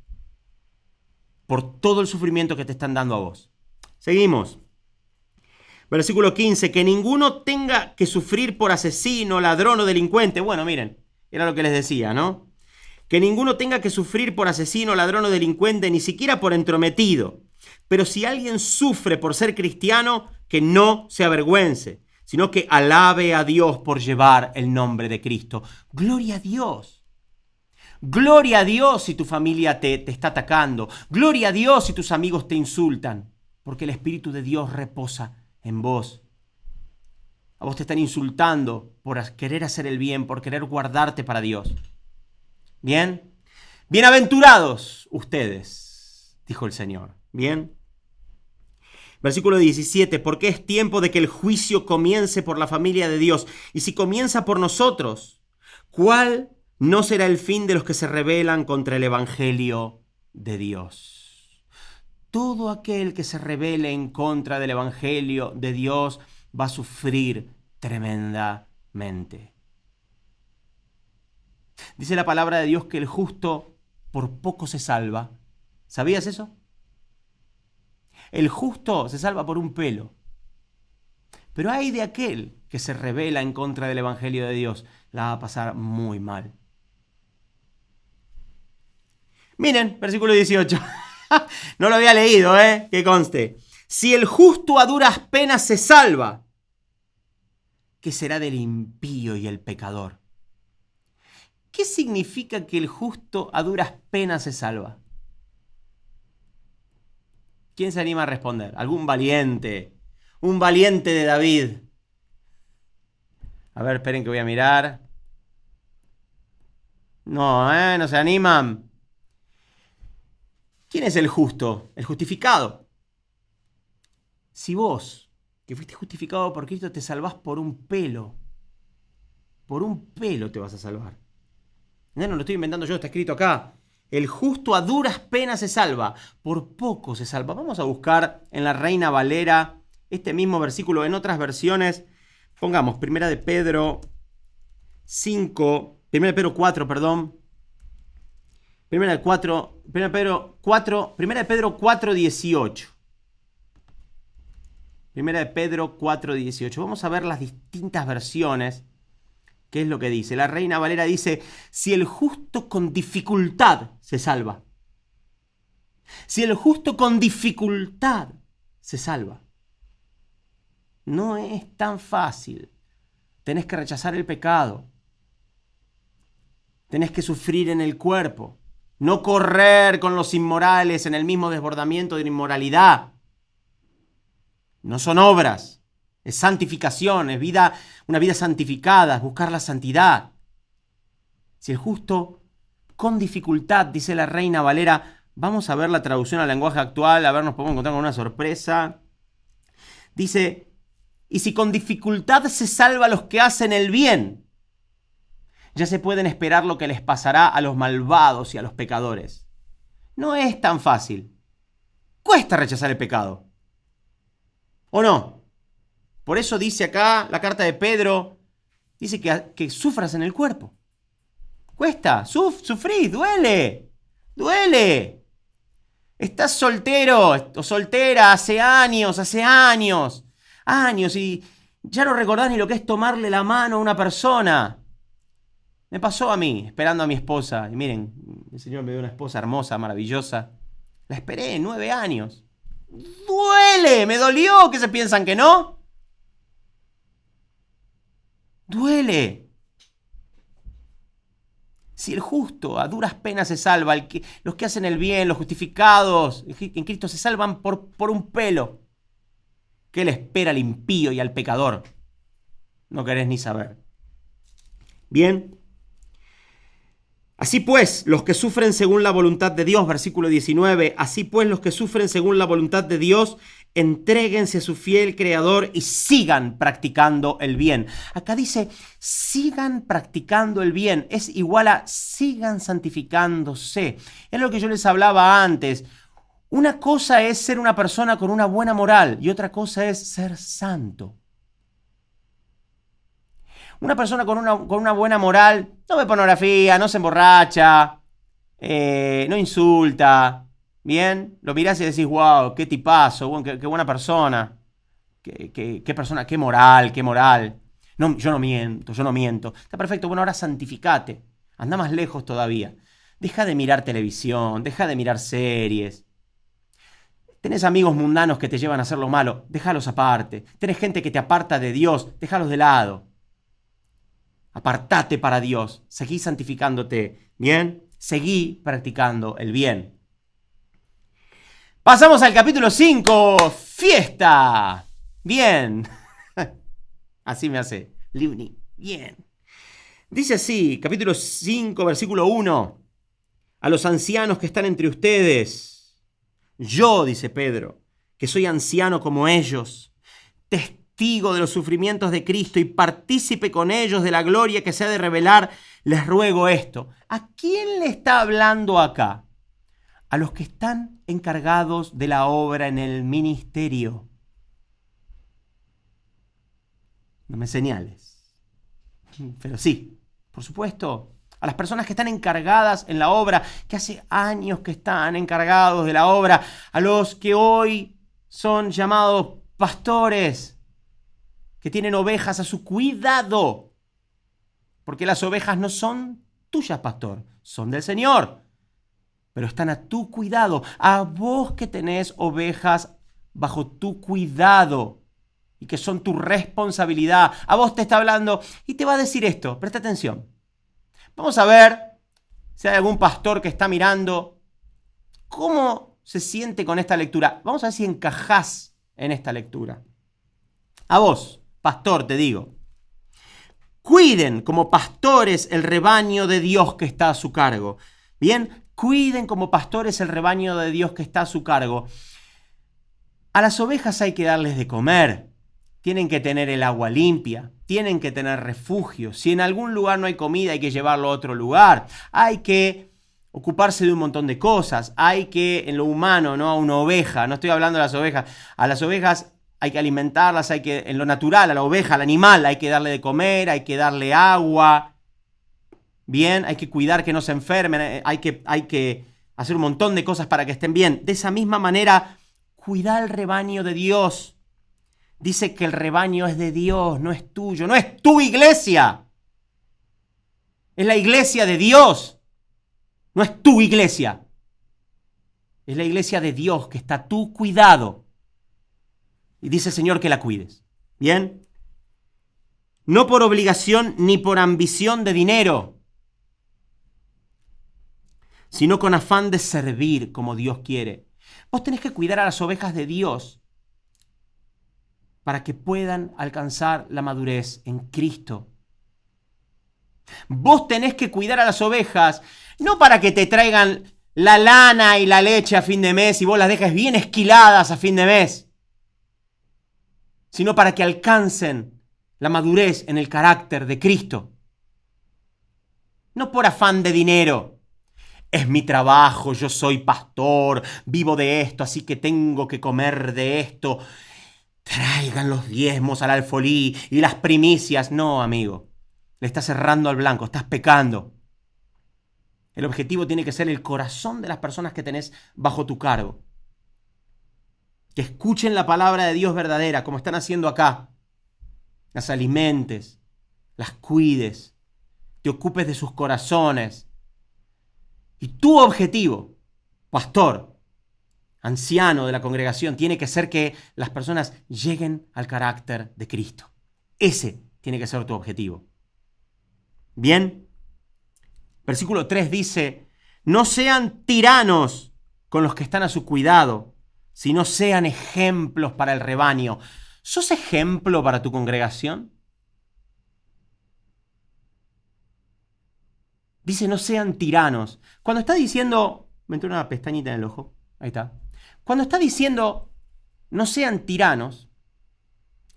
por todo el sufrimiento que te están dando a vos. Seguimos. Versículo 15, que ninguno tenga que sufrir por asesino, ladrón o delincuente. Bueno, miren, era lo que les decía, ¿no? Que ninguno tenga que sufrir por asesino, ladrón o delincuente, ni siquiera por entrometido. Pero si alguien sufre por ser cristiano, que no se avergüence, sino que alabe a Dios por llevar el nombre de Cristo. Gloria a Dios. Gloria a Dios si tu familia te está atacando. Gloria a Dios si tus amigos te insultan, porque el Espíritu de Dios reposa en vos. A vos te están insultando por querer hacer el bien, por querer guardarte para Dios. Bien, bienaventurados ustedes, dijo el Señor. Bien. Versículo 17, porque es tiempo de que el juicio comience por la familia de Dios. Y si comienza por nosotros, ¿cuál no será el fin de los que se rebelan contra el Evangelio de Dios? Todo aquel que se rebele en contra del Evangelio de Dios va a sufrir tremendamente. Dice la palabra de Dios que el justo por poco se salva. ¿Sabías eso? El justo se salva por un pelo. Pero hay de aquel que se rebela en contra del Evangelio de Dios. La va a pasar muy mal. Miren, versículo 18. No lo había leído, que conste. Si el justo a duras penas se salva, ¿qué será del impío y el pecador? ¿Qué significa que el justo a duras penas se salva? ¿Quién se anima a responder? ¿Algún valiente? Un valiente de David. A ver, esperen que voy a mirar. No, no se animan. ¿Quién es el justo? El justificado. Si vos, que fuiste justificado por Cristo, te salvás por un pelo te vas a salvar. No lo estoy inventando yo, está escrito acá. El justo a duras penas se salva, por poco se salva. Vamos a buscar en la Reina Valera este mismo versículo en otras versiones. Pongamos 1 de Pedro 5, 1 de Pedro 4, perdón. 1 de Pedro 4, 18. 1 de Pedro 4, 18. Vamos a ver las distintas versiones. ¿Qué es lo que dice? La Reina Valera dice, si el justo con dificultad se salva. Si el justo con dificultad se salva. No es tan fácil. Tenés que rechazar el pecado. Tenés que sufrir en el cuerpo. No correr con los inmorales en el mismo desbordamiento de inmoralidad. No son obras. Es santificación, es una vida santificada, es buscar la santidad. Si el justo con dificultad, dice la Reina Valera, vamos a ver la traducción al lenguaje actual, a ver, nos podemos encontrar con una sorpresa. Dice, y si con dificultad se salva a los que hacen el bien, ya se pueden esperar lo que les pasará a los malvados y a los pecadores. No es tan fácil. Cuesta rechazar el pecado. ¿O no? Por eso dice acá la carta de Pedro, dice que sufras en el cuerpo. Cuesta, sufrís, duele. Estás soltero o soltera hace años y Ya no recordás ni lo que es tomarle la mano a una persona. Me pasó a mí, esperando a mi esposa. Y miren, el Señor me dio una esposa hermosa, maravillosa. La esperé 9 años. ¡Duele! ¿Me dolió? ¿Qué se piensan que no? ¡Duele! Si el justo a duras penas se salva, los que hacen el bien, los justificados en Cristo se salvan por un pelo. ¿Qué le espera al impío y al pecador? No querés ni saber. Bien. Así pues, los que sufren según la voluntad de Dios, versículo 19, así pues los que sufren según la voluntad de Dios, entréguense a su fiel Creador y sigan practicando el bien. Acá dice, sigan practicando el bien, es igual a sigan santificándose. Es lo que yo les hablaba antes. Una cosa es ser una persona con una buena moral y otra cosa es ser santo. Una persona con una buena moral no ve pornografía, no se emborracha, no insulta. Bien, lo mirás y decís, wow, qué tipazo, bueno, qué buena persona. Qué persona, qué moral, qué moral. No, yo no miento. Está perfecto, bueno, ahora santificate. Anda más lejos todavía. Deja de mirar televisión, deja de mirar series. Tenés amigos mundanos que te llevan a hacer lo malo, déjalos aparte. Tenés gente que te aparta de Dios, déjalos de lado. Apartate para Dios, seguí santificándote, ¿bien? Seguí practicando el bien. Pasamos al capítulo 5, fiesta. Bien. Así me hace Livni. Bien. Dice así, capítulo 5, versículo 1. A los ancianos que están entre ustedes, yo, dice Pedro, que soy anciano como ellos, testigo de los sufrimientos de Cristo y partícipe con ellos de la gloria que se ha de revelar, les ruego esto. ¿A quién le está hablando acá? A los que están encargados de la obra en el ministerio. No me señales. Pero sí, por supuesto, a las personas que están encargadas en la obra, que hace años que están encargados de la obra, a los que hoy son llamados pastores, que tienen ovejas a su cuidado, porque las ovejas no son tuyas, pastor, son del Señor, pero están a tu cuidado, a vos que tenés ovejas bajo tu cuidado y que son tu responsabilidad. A vos te está hablando y te va a decir esto, presta atención. Vamos a ver si hay algún pastor que está mirando cómo se siente con esta lectura. Vamos a ver si encajás en esta lectura. A vos, pastor, te digo, cuiden como pastores el rebaño de Dios que está a su cargo. Bien, cuiden como pastores el rebaño de Dios que está a su cargo. A las ovejas hay que darles de comer. Tienen que tener el agua limpia, tienen que tener refugio. Si en algún lugar no hay comida, hay que llevarlo a otro lugar. Hay que ocuparse de un montón de cosas. Hay que, en lo humano, ¿no? A una oveja, no estoy hablando de las ovejas, a las ovejas hay que alimentarlas, hay que, en lo natural, a la oveja, al animal, hay que darle de comer, hay que darle agua. Bien, hay que cuidar que no se enfermen, hay que hacer un montón de cosas para que estén bien. De esa misma manera, cuidar el rebaño de Dios. Dice que el rebaño es de Dios, no es tuyo, no es tu iglesia. Es la iglesia de Dios, no es tu iglesia. Es la iglesia de Dios que está a tu cuidado. Y dice el Señor que la cuides. ¿Bien? No por obligación ni por ambición de dinero, sino con afán de servir como Dios quiere. Vos tenés que cuidar a las ovejas de Dios para que puedan alcanzar la madurez en Cristo. Vos tenés que cuidar a las ovejas, no para que te traigan la lana y la leche a fin de mes y vos las dejes bien esquiladas a fin de mes, sino para que alcancen la madurez en el carácter de Cristo. No por afán de dinero. Es mi trabajo, yo soy pastor, vivo de esto, así que tengo que comer de esto. Traigan los diezmos al alfolí y las primicias. No, amigo. Le estás errando al blanco, estás pecando. El objetivo tiene que ser el corazón de las personas que tenés bajo tu cargo. Que escuchen la palabra de Dios verdadera, como están haciendo acá. las alimentes, las cuides, te ocupes de sus corazones. Y tu objetivo, pastor, anciano de la congregación, tiene que ser que las personas lleguen al carácter de Cristo. Ese tiene que ser tu objetivo. Bien, versículo 3 dice, no sean tiranos con los que están a su cuidado, sino sean ejemplos para el rebaño. ¿Sos ejemplo para tu congregación? Dice, no sean tiranos. Cuando está diciendo, me entró una pestañita en el ojo, ahí está. Cuando está diciendo, no sean tiranos,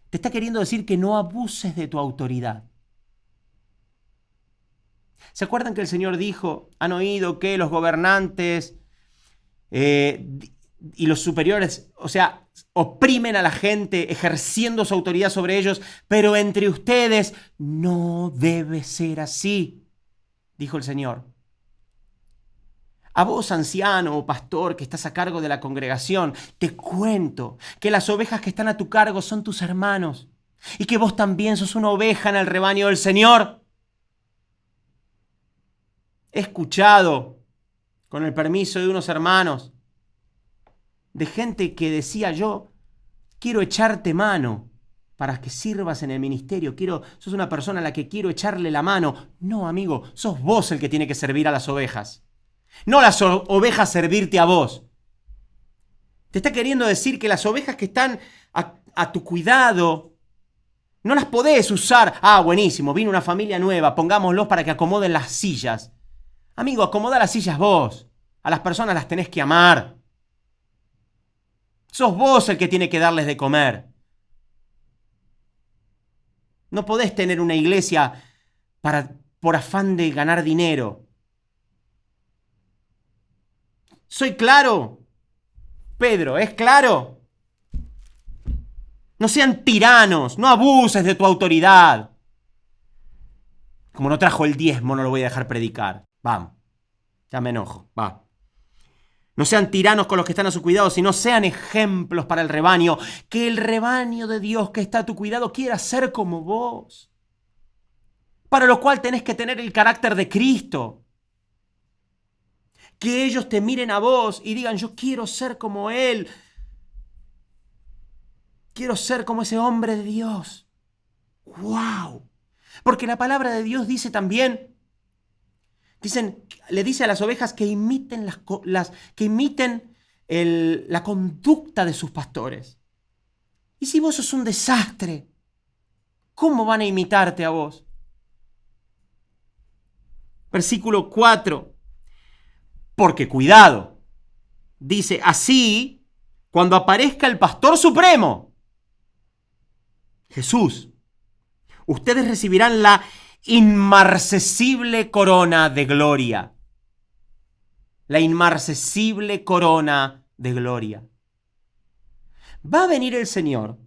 te está queriendo decir que no abuses de tu autoridad. ¿Se acuerdan que el Señor dijo, han oído que los gobernantes y los superiores, o sea, oprimen a la gente ejerciendo su autoridad sobre ellos, pero entre ustedes no debe ser así, dijo el Señor. A vos, anciano o pastor que estás a cargo de la congregación, te cuento que las ovejas que están a tu cargo son tus hermanos y que vos también sos una oveja en el rebaño del Señor. He escuchado, con el permiso de unos hermanos, de gente que decía, yo quiero echarte mano para que sirvas en el ministerio, sos una persona a la que quiero echarle la mano. No, amigo, sos vos el que tiene que servir a las ovejas. No las ovejas servirte a vos. Te está queriendo decir que las ovejas que están a tu cuidado, no las podés usar. Ah, buenísimo, vino una familia nueva, pongámoslos para que acomoden las sillas. Amigo, acomoda las sillas vos. A las personas las tenés que amar. Sos vos el que tiene que darles de comer. No podés tener una iglesia por afán de ganar dinero. ¿Soy claro? Pedro, ¿es claro? No sean tiranos, no abuses de tu autoridad. Como no trajo el diezmo, no lo voy a dejar predicar. Vamos, ya me enojo, va. No sean tiranos con los que están a su cuidado, sino sean ejemplos para el rebaño. Que el rebaño de Dios que está a tu cuidado quiera ser como vos. Para lo cual tenés que tener el carácter de Cristo. Que ellos te miren a vos y digan, yo quiero ser como Él. Quiero ser como ese hombre de Dios. ¡Wow! Porque la palabra de Dios dice también, le dice a las ovejas que imiten la conducta de sus pastores. Y si vos sos un desastre, ¿cómo van a imitarte a vos? Versículo 4. Porque cuidado, dice, así, cuando aparezca el pastor supremo, Jesús, ustedes recibirán la inmarcesible corona de gloria. La inmarcesible corona de gloria. Va a venir el Señor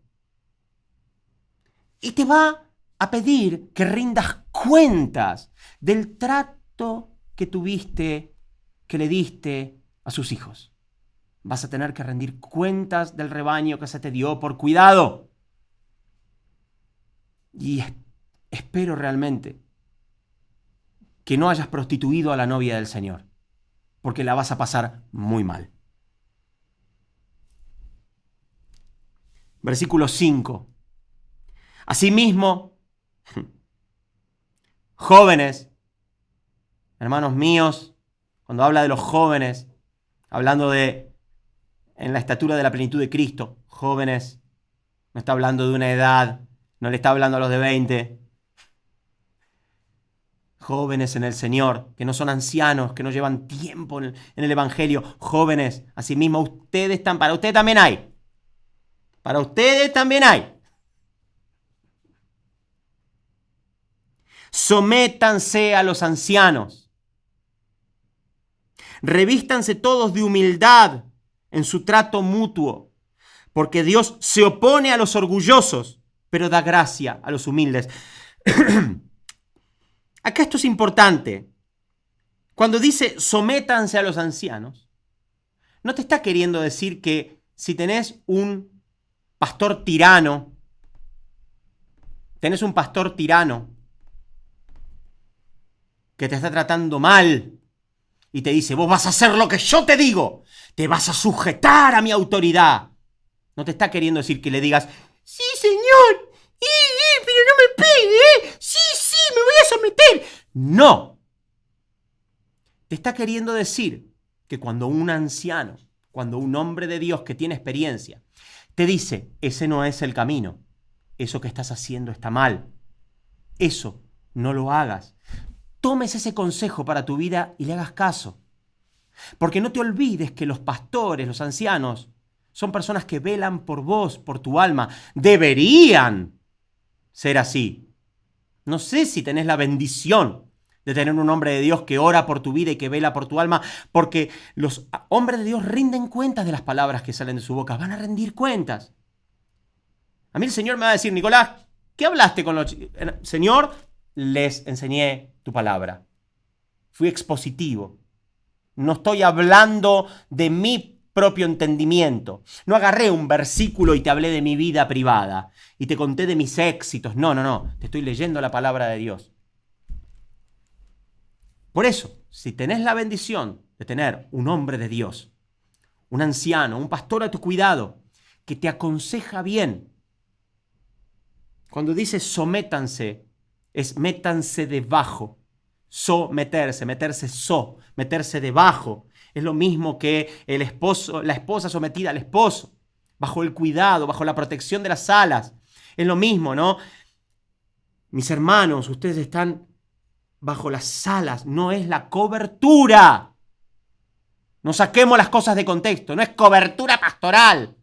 y te va a pedir que rindas cuentas del trato que tuviste, que le diste a sus hijos. Vas a tener que rendir cuentas del rebaño que se te dio por cuidado. Y espero realmente que no hayas prostituido a la novia del Señor, porque la vas a pasar muy mal. Versículo 5. Asimismo, jóvenes, hermanos míos, cuando habla de los jóvenes, hablando de en la estatura de la plenitud de Cristo, jóvenes, no está hablando de una edad, no le está hablando a los de 20. Jóvenes en el Señor, que no son ancianos, que no llevan tiempo en el Evangelio. Jóvenes, asimismo, ustedes están, para ustedes también hay. Para ustedes también hay. Sométanse a los ancianos. Revístanse todos de humildad en su trato mutuo, porque Dios se opone a los orgullosos, pero da gracia a los humildes. Acá esto es importante. Cuando dice sométanse a los ancianos, no te está queriendo decir que si tenés un pastor tirano, Tenés un pastor tirano que te está tratando mal y te dice, vos vas a hacer lo que yo te digo, te vas a sujetar a mi autoridad. No te está queriendo decir que le digas, sí, señor, pero no me pegue, sí, me voy a someter. No. Te está queriendo decir que cuando un anciano, cuando un hombre de Dios que tiene experiencia, te dice, ese no es el camino, eso que estás haciendo está mal, eso no lo hagas, tomes ese consejo para tu vida y le hagas caso. Porque no te olvides que los pastores, los ancianos, son personas que velan por vos, por tu alma. Deberían ser así. No sé si tenés la bendición de tener un hombre de Dios que ora por tu vida y que vela por tu alma, porque los hombres de Dios rinden cuentas de las palabras que salen de su boca. Van a rendir cuentas. A mí el Señor me va a decir, Nicolás, ¿qué hablaste con los chicos? Señor, les enseñé tu palabra. Fui expositivo. No estoy hablando de mi propio entendimiento. No agarré un versículo y te hablé de mi vida privada y te conté de mis éxitos. No. Te estoy leyendo la palabra de Dios. Por eso, si tenés la bendición de tener un hombre de Dios, un anciano, un pastor a tu cuidado, que te aconseja bien. Cuando dice sométanse, es métanse debajo. Someterse, meterse debajo. Es lo mismo que el esposo, la esposa sometida al esposo, bajo el cuidado, bajo la protección de las alas. Es lo mismo, ¿no? Mis hermanos, ustedes están bajo las alas, no es la cobertura. No saquemos las cosas de contexto, no es cobertura pastoral.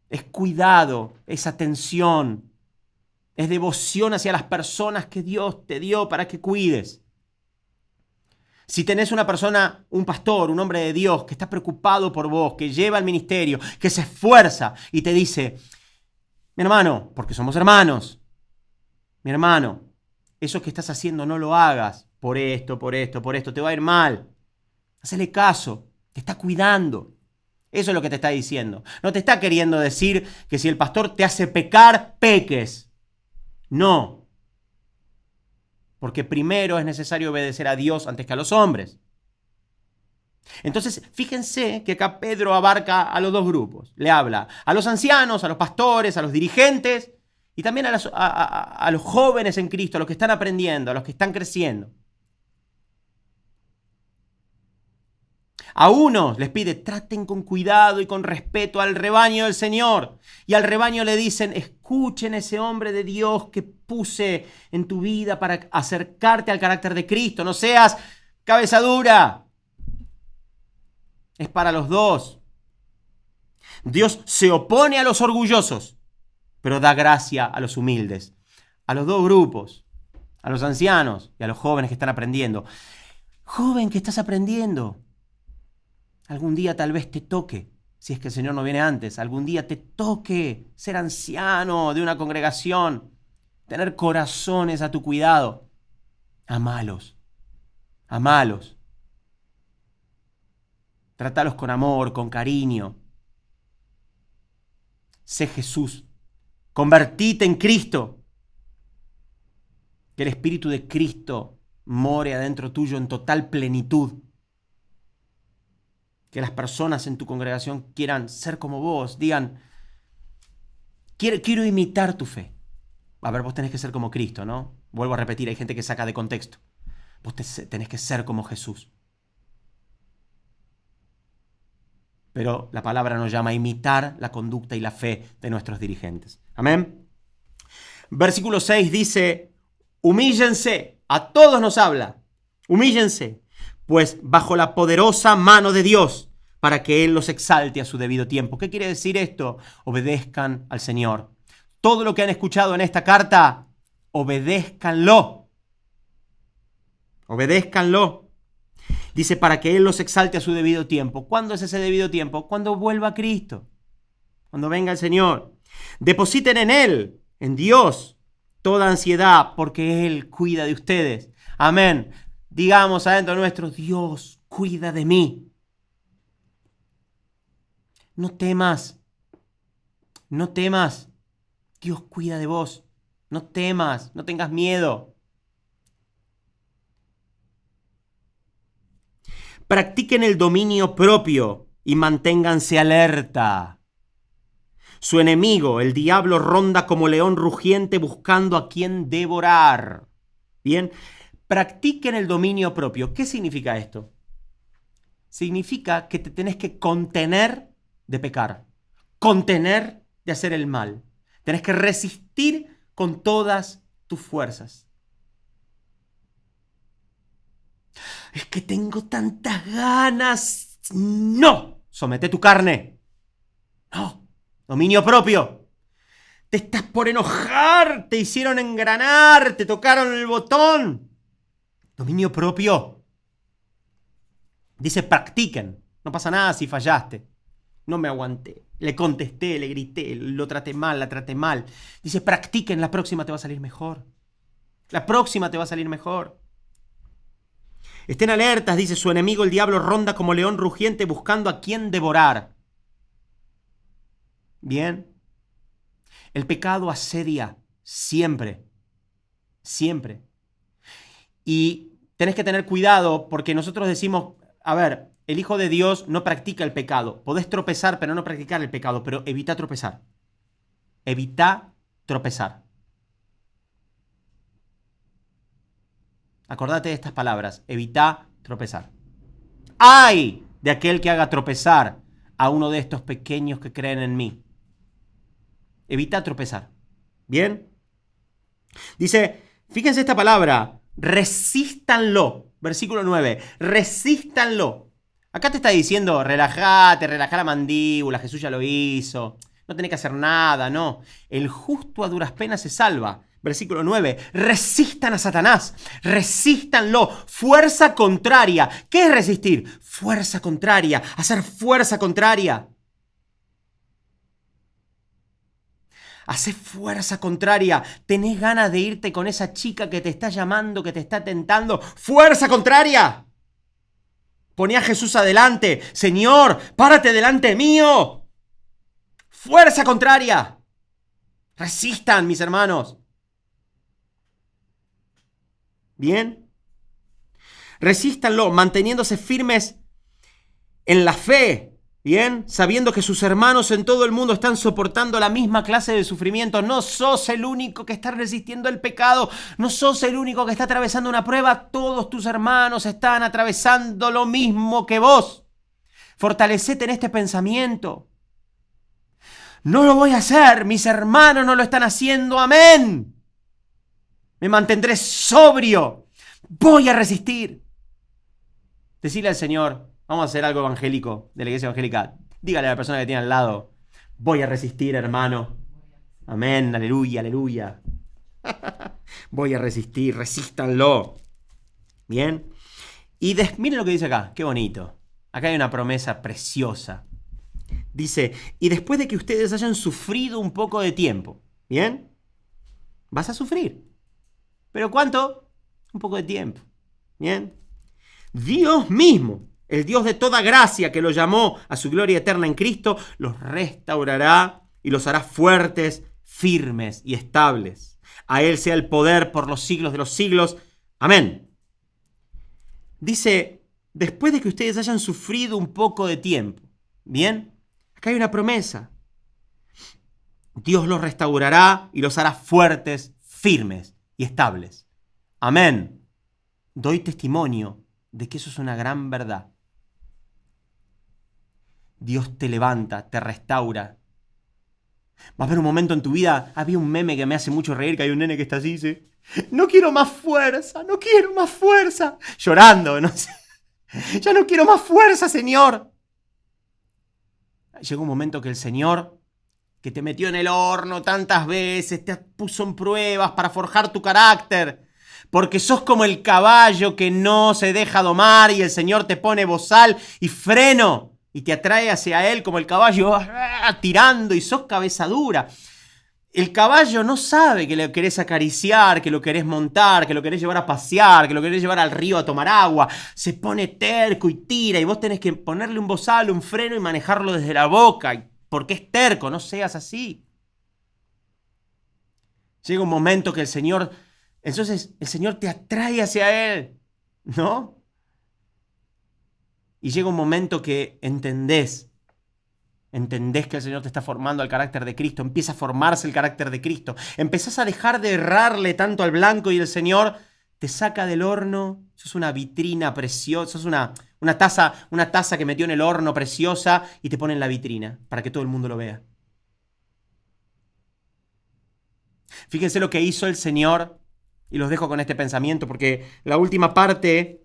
Es cuidado, es atención. Es devoción hacia las personas que Dios te dio para que cuides. Si tenés una persona, un pastor, un hombre de Dios que está preocupado por vos, que lleva el ministerio, que se esfuerza y te dice, mi hermano, porque somos hermanos, mi hermano, eso que estás haciendo no lo hagas por esto, te va a ir mal. Hacele caso, te está cuidando. Eso es lo que te está diciendo. No te está queriendo decir que si el pastor te hace pecar, peques. No, porque primero es necesario obedecer a Dios antes que a los hombres. Entonces, fíjense que acá Pedro abarca a los dos grupos. Le habla a los ancianos, a los pastores, a los dirigentes y también a los jóvenes en Cristo, a los que están aprendiendo, a los que están creciendo. A unos les pide, traten con cuidado y con respeto al rebaño del Señor. Y al rebaño le dicen, escuchen ese hombre de Dios que puse en tu vida para acercarte al carácter de Cristo. No seas cabeza dura. Es para los dos. Dios se opone a los orgullosos, pero da gracia a los humildes. A los dos grupos, a los ancianos y a los jóvenes que están aprendiendo. Joven que estás aprendiendo. Algún día tal vez te toque, si es que el Señor no viene antes, algún día te toque ser anciano de una congregación, tener corazones a tu cuidado. Amalos. Trátalos con amor, con cariño. Sé Jesús. Convertite en Cristo. Que el Espíritu de Cristo more adentro tuyo en total plenitud. Que las personas en tu congregación quieran ser como vos, digan, quiero imitar tu fe. A ver, vos tenés que ser como Cristo, ¿no? Vuelvo a repetir, hay gente que saca de contexto. Vos tenés que ser como Jesús. Pero la palabra nos llama a imitar la conducta y la fe de nuestros dirigentes. Amén. Versículo 6 dice, humíllense, a todos nos habla, humíllense, pues bajo la poderosa mano de Dios, para que Él los exalte a su debido tiempo. ¿Qué quiere decir esto? Obedezcan al Señor. Todo lo que han escuchado en esta carta, obedézcanlo. Obedézcanlo. Dice, para que Él los exalte a su debido tiempo. ¿Cuándo es ese debido tiempo? Cuando vuelva Cristo. Cuando venga el Señor. Depositen en Él, en Dios, toda ansiedad, porque Él cuida de ustedes. Amén. Digamos adentro nuestro, Dios cuida de mí. No temas. Dios cuida de vos. No temas, no tengas miedo. Practiquen el dominio propio y manténganse alerta. Su enemigo, el diablo, ronda como león rugiente buscando a quien devorar. Bien, practiquen el dominio propio. ¿Qué significa esto? Significa que te tenés que contener de pecar, contener de hacer el mal. Tenés que resistir con todas tus fuerzas. Es que tengo tantas ganas. No, somete tu carne. No, dominio propio. Te estás por enojar, te hicieron engranar, te tocaron el botón. Dominio propio. Dice practiquen. No pasa nada si fallaste. No me aguanté. Le contesté, le grité, lo traté mal, la traté mal. Dice practiquen, la próxima te va a salir mejor. La próxima te va a salir mejor. Estén alertas, dice su enemigo, el diablo ronda como león rugiente buscando a quien devorar. Bien. El pecado asedia siempre. Siempre. Y tenés que tener cuidado porque nosotros decimos, a ver, el Hijo de Dios no practica el pecado. Podés tropezar, pero no practicar el pecado. Pero evita tropezar. Evita tropezar. Acordate de estas palabras. Evita tropezar. ¡Ay de aquel que haga tropezar a uno de estos pequeños que creen en mí! Evita tropezar. ¿Bien? Dice, fíjense esta palabra, resístanlo. Versículo 9, resístanlo. Acá te está diciendo, relájate, relajá la mandíbula, Jesús ya lo hizo. No tenés que hacer nada, no. El justo a duras penas se salva. Versículo 9, resistan a Satanás, resístanlo, fuerza contraria. ¿Qué es resistir? Fuerza contraria, hacer fuerza contraria. Hacé fuerza contraria. ¿Tenés ganas de irte con esa chica que te está llamando, que te está tentando? ¡Fuerza contraria! Poné a Jesús adelante. Señor, párate delante mío. ¡Fuerza contraria! Resistan, mis hermanos. ¿Bien? Resístanlo, manteniéndose firmes en la fe. Bien, sabiendo que sus hermanos en todo el mundo están soportando la misma clase de sufrimiento. No sos el único que está resistiendo el pecado. No sos el único que está atravesando una prueba. Todos tus hermanos están atravesando lo mismo que vos. Fortalecete en este pensamiento. No lo voy a hacer. Mis hermanos no lo están haciendo. Amén. Me mantendré sobrio. Voy a resistir. Decirle al Señor, vamos a hacer algo evangélico de la iglesia evangélica. Dígale a la persona que tiene al lado, voy a resistir, hermano. Amén, aleluya, aleluya. Voy a resistir, resístanlo. Bien. Y miren lo que dice acá, qué bonito. Acá hay una promesa preciosa. Dice, y después de que ustedes hayan sufrido un poco de tiempo, ¿bien? Vas a sufrir. ¿Pero cuánto? Un poco de tiempo. ¿Bien? Dios mismo, el Dios de toda gracia que los llamó a su gloria eterna en Cristo, los restaurará y los hará fuertes, firmes y estables. A Él sea el poder por los siglos de los siglos. Amén. Dice, después de que ustedes hayan sufrido un poco de tiempo. ¿Bien? Acá hay una promesa. Dios los restaurará y los hará fuertes, firmes y estables. Amén. Doy testimonio de que eso es una gran verdad. Dios te levanta, te restaura. Va a haber un momento en tu vida, había un meme que me hace mucho reír, que hay un nene que está así, dice, no quiero más fuerza, no quiero más fuerza. Llorando, no sé. Ya no quiero más fuerza, Señor. Llegó un momento que el Señor, que te metió en el horno tantas veces, te puso en pruebas para forjar tu carácter, porque sos como el caballo que no se deja domar y el Señor te pone bozal y freno y te atrae hacia Él como el caballo tirando y sos cabeza dura. El caballo no sabe que lo querés acariciar, que lo querés montar, que lo querés llevar a pasear, que lo querés llevar al río a tomar agua. Se pone terco y tira y vos tenés que ponerle un bozal, un freno y manejarlo desde la boca. Porque es terco, no seas así. Llega un momento que entonces el Señor te atrae hacia Él, ¿no? Y llega un momento que entendés que el Señor te está formando al carácter de Cristo, empieza a formarse el carácter de Cristo, empezás a dejar de errarle tanto al blanco y el Señor te saca del horno, sos una vitrina preciosa, sos una taza que metió en el horno preciosa y te pone en la vitrina para que todo el mundo lo vea. Fíjense lo que hizo el Señor y los dejo con este pensamiento porque la última parte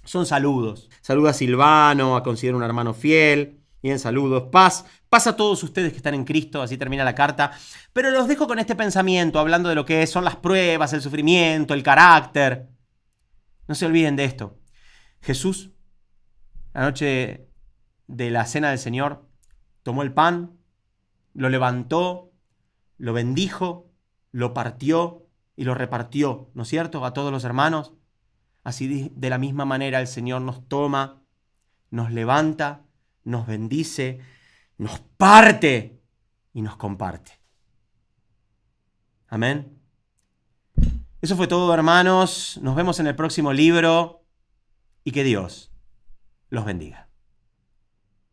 son saludos. Saluda a Silvano, a considero un hermano fiel. Bien, saludos, paz a todos ustedes que están en Cristo, así termina la carta. Pero los dejo con este pensamiento, hablando de lo que son las pruebas, el sufrimiento, el carácter. No se olviden de esto. Jesús, la noche de la cena del Señor, tomó el pan, lo levantó, lo bendijo, lo partió y lo repartió, ¿no es cierto?, a todos los hermanos. Así de la misma manera el Señor nos toma, nos levanta, nos bendice, nos parte y nos comparte. Amén. Eso fue todo, hermanos. Nos vemos en el próximo libro y que Dios los bendiga.